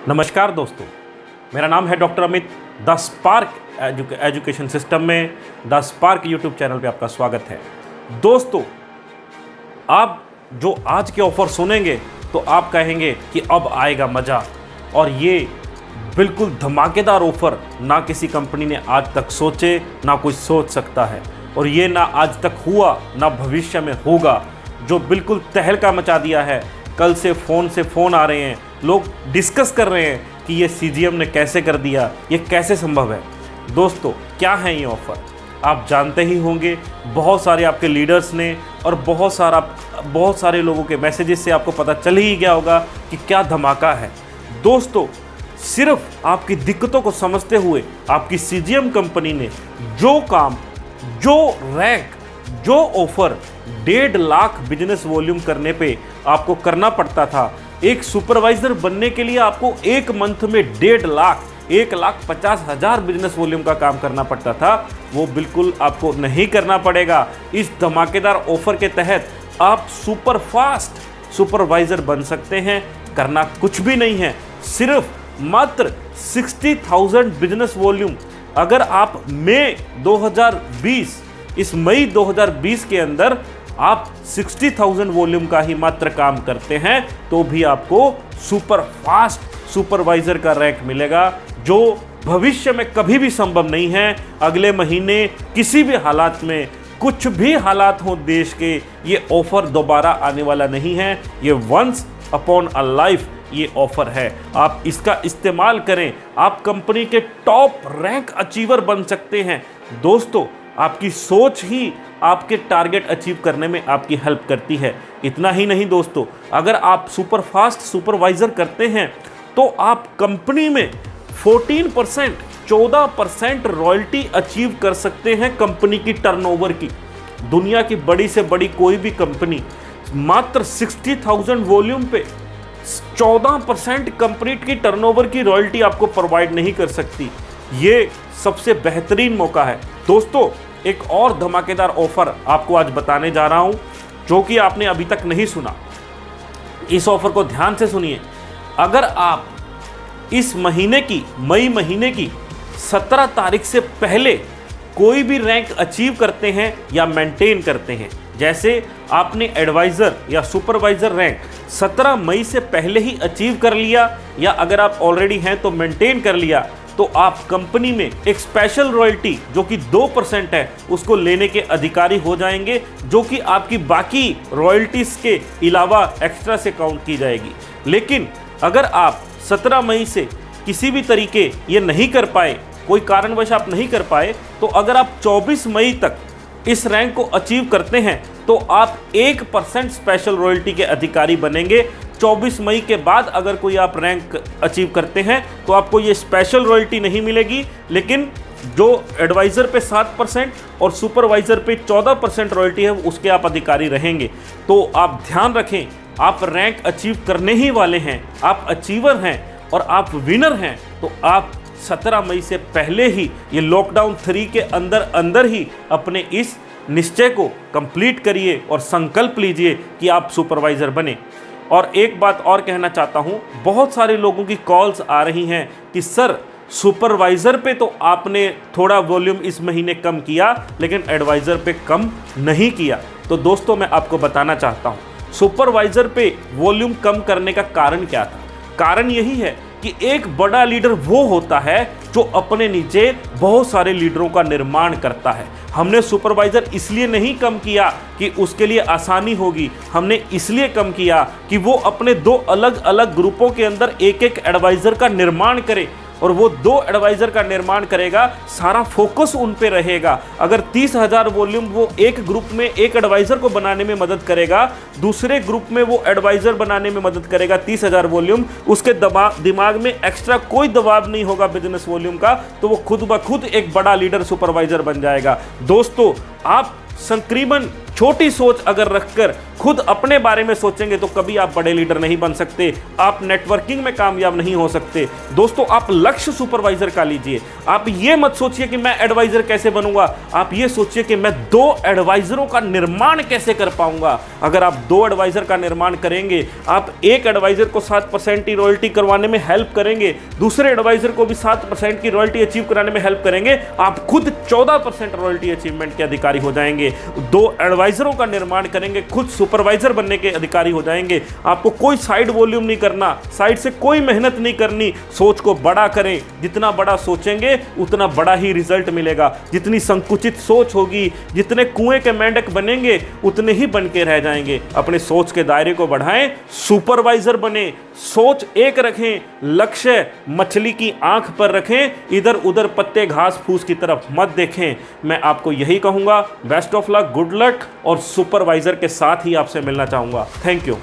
नमस्कार दोस्तों, मेरा नाम है doctor Amit. The spark education system में द स्पार्क यूट्यूब चैनल पे आपका स्वागत है। दोस्तों, आप जो आज के ऑफ़र सुनेंगे तो आप कहेंगे कि अब आएगा मज़ा, और ये बिल्कुल धमाकेदार ऑफ़र ना किसी कंपनी ने आज तक सोचे, ना कोई सोच सकता है, और ये ना आज तक हुआ ना भविष्य में होगा, जो बिल्कुल तहलका मचा दिया है। कल से फ़ोन आ रहे हैं, लोग डिस्कस कर रहे हैं कि ये सीजीएम ने कैसे कर दिया, ये कैसे संभव है। दोस्तों, क्या है ये ऑफ़र आप जानते ही होंगे। बहुत सारे आपके लीडर्स ने और बहुत सारे लोगों के मैसेजेस से आपको पता चल ही गया होगा कि क्या धमाका है। दोस्तों, सिर्फ आपकी दिक्कतों को समझते हुए आपकी सीजीएम कंपनी ने जो काम, जो रैंक, जो ऑफ़र 1.5 लाख बिजनेस वॉल्यूम करने पे आपको करना पड़ता था, एक सुपरवाइज़र बनने के लिए आपको एक मंथ में 1.5 लाख 1,50,000 बिजनेस वॉल्यूम का काम करना पड़ता था, वो बिल्कुल आपको नहीं करना पड़ेगा। इस धमाकेदार ऑफर के तहत आप सुपर फास्ट सुपरवाइज़र बन सकते हैं। करना कुछ भी नहीं है, सिर्फ मात्र 60,000 बिजनेस वॉल्यूम। अगर आप इस मई 2020 के अंदर आप 60,000 वॉल्यूम का ही मात्र काम करते हैं तो भी आपको सुपर फास्ट सुपरवाइजर का रैंक मिलेगा, जो भविष्य में कभी भी संभव नहीं है। अगले महीने किसी भी हालात में, कुछ भी हालात हो देश के, ये ऑफर दोबारा आने वाला नहीं है। ये वंस अपॉन अ लाइफ ये ऑफर है, आप इसका इस्तेमाल करें। आप कंपनी के टॉप रैंक अचीवर बन सकते हैं। दोस्तों, आपकी सोच ही आपके टारगेट अचीव करने में आपकी हेल्प करती है। इतना ही नहीं दोस्तों, अगर आप सुपर फास्ट सुपरवाइज़र करते हैं तो आप कंपनी में 14% रॉयल्टी अचीव कर सकते हैं कंपनी की टर्नओवर की। दुनिया की बड़ी से बड़ी कोई भी कंपनी मात्र 60,000 वॉल्यूम पे 14% कंपनी की टर्नओवर की रॉयल्टी आपको प्रोवाइड नहीं कर सकती। ये सबसे बेहतरीन मौका है। दोस्तों, एक और धमाकेदार ऑफर आपको आज बताने जा रहा हूं, जो कि आपने अभी तक नहीं सुना। इस ऑफर को ध्यान से सुनिए। अगर आप इस महीने की, मई महीने की 17 तारीख से पहले कोई भी रैंक अचीव करते हैं या मेंटेन करते हैं, जैसे आपने एडवाइज़र या सुपरवाइज़र रैंक 17 मई से पहले ही अचीव कर लिया, या अगर आप ऑलरेडी हैं तो मेंटेन कर लिया, तो आप कंपनी में एक स्पेशल रॉयल्टी जो कि 2% है उसको लेने के अधिकारी हो जाएंगे, जो कि आपकी बाकी रॉयल्टीज़ के अलावा एक्स्ट्रा से काउंट की जाएगी। लेकिन अगर आप 17 मई से किसी भी तरीके ये नहीं कर पाए, कोई कारणवश आप नहीं कर पाए, तो अगर आप 24 मई तक इस रैंक को अचीव करते हैं तो आप 1% स्पेशल रॉयल्टी के अधिकारी बनेंगे। 24 मई के बाद अगर कोई आप रैंक अचीव करते हैं तो आपको ये स्पेशल रॉयल्टी नहीं मिलेगी, लेकिन जो एडवाइज़र पे 7% और सुपरवाइज़र पे 14% रॉयल्टी है उसके आप अधिकारी रहेंगे। तो आप ध्यान रखें, आप रैंक अचीव करने ही वाले हैं, आप अचीवर हैं और आप विनर हैं, तो आप 17 मई से पहले ही ये लॉकडाउन 3 के अंदर ही अपने इस निश्चय को कंप्लीट करिए और संकल्प लीजिए कि आप सुपरवाइज़र बने। और एक बात और कहना चाहता हूँ, बहुत सारे लोगों की कॉल्स आ रही हैं कि सर, सुपरवाइज़र पे तो आपने थोड़ा वॉल्यूम इस महीने कम किया, लेकिन एडवाइज़र पे कम नहीं किया। तो दोस्तों, मैं आपको बताना चाहता हूँ, सुपरवाइज़र पे वॉल्यूम कम करने का कारण क्या था। कारण यही है कि एक बड़ा लीडर वो होता है जो अपने नीचे बहुत सारे लीडरों का निर्माण करता है। हमने सुपरवाइज़र इसलिए नहीं कम किया कि उसके लिए आसानी होगी, हमने इसलिए कम किया कि वो अपने 2 अलग अलग ग्रुपों के अंदर एक एडवाइज़र का निर्माण करे, और वो 2 एडवाइज़र का निर्माण करेगा, सारा फोकस उन पे रहेगा। अगर 30,000 वॉल्यूम वो एक ग्रुप में एक एडवाइज़र को बनाने में मदद करेगा, दूसरे ग्रुप में वो एडवाइज़र बनाने में मदद करेगा 30,000 वॉल्यूम, उसके दिमाग में एक्स्ट्रा कोई दबाव नहीं होगा बिजनेस वॉल्यूम का, तो वो खुद ब खुद एक बड़ा लीडर सुपरवाइज़र बन जाएगा। दोस्तों, आप तकरीबन छोटी सोच अगर रखकर खुद अपने बारे में सोचेंगे तो कभी आप बड़े लीडर नहीं बन सकते, आप नेटवर्किंग में कामयाब नहीं हो सकते। दोस्तों, आप लक्ष्य सुपरवाइजर का लीजिए। आप ये मत सोचिए कि मैं एडवाइजर कैसे बनूंगा, आप ये सोचिए कि मैं 2 एडवाइजरों का निर्माण कैसे कर पाऊंगा। अगर आप 2 एडवाइजर का निर्माण करेंगे, आप एक एडवाइजर को 7% की रॉयल्टी करवाने में हेल्प करेंगे, दूसरे एडवाइजर को भी 7% की रॉयल्टी अचीव कराने में हेल्प करेंगे, आप खुद 14% रॉयल्टी अचीवमेंट के अधिकारी हो जाएंगे। 2 एडवाइजरों का निर्माण करेंगे, खुद सुपरवाइजर बनने के अधिकारी हो जाएंगे। आपको कोई साइड वॉल्यूम नहीं करना, साइड से कोई मेहनत नहीं करनी। सोच को बड़ा करें, जितना बड़ा सोचेंगे उतना बड़ा ही रिजल्ट मिलेगा। जितनी संकुचित सोच होगी, जितने कुएं के मेंढक बनेंगे उतने ही बन के रह जाएंगे। अपने सोच के दायरे को बढ़ाएं, सुपरवाइजर बने, सोच एक रखें, लक्ष्य मछली की आंख पर रखें, इधर उधर पत्ते घास फूस की तरफ मत देखें। मैं आपको यही कहूंगा, best of luck, good luck, और सुपरवाइजर के साथ ही आपसे मिलना चाहूंगा। Thank you.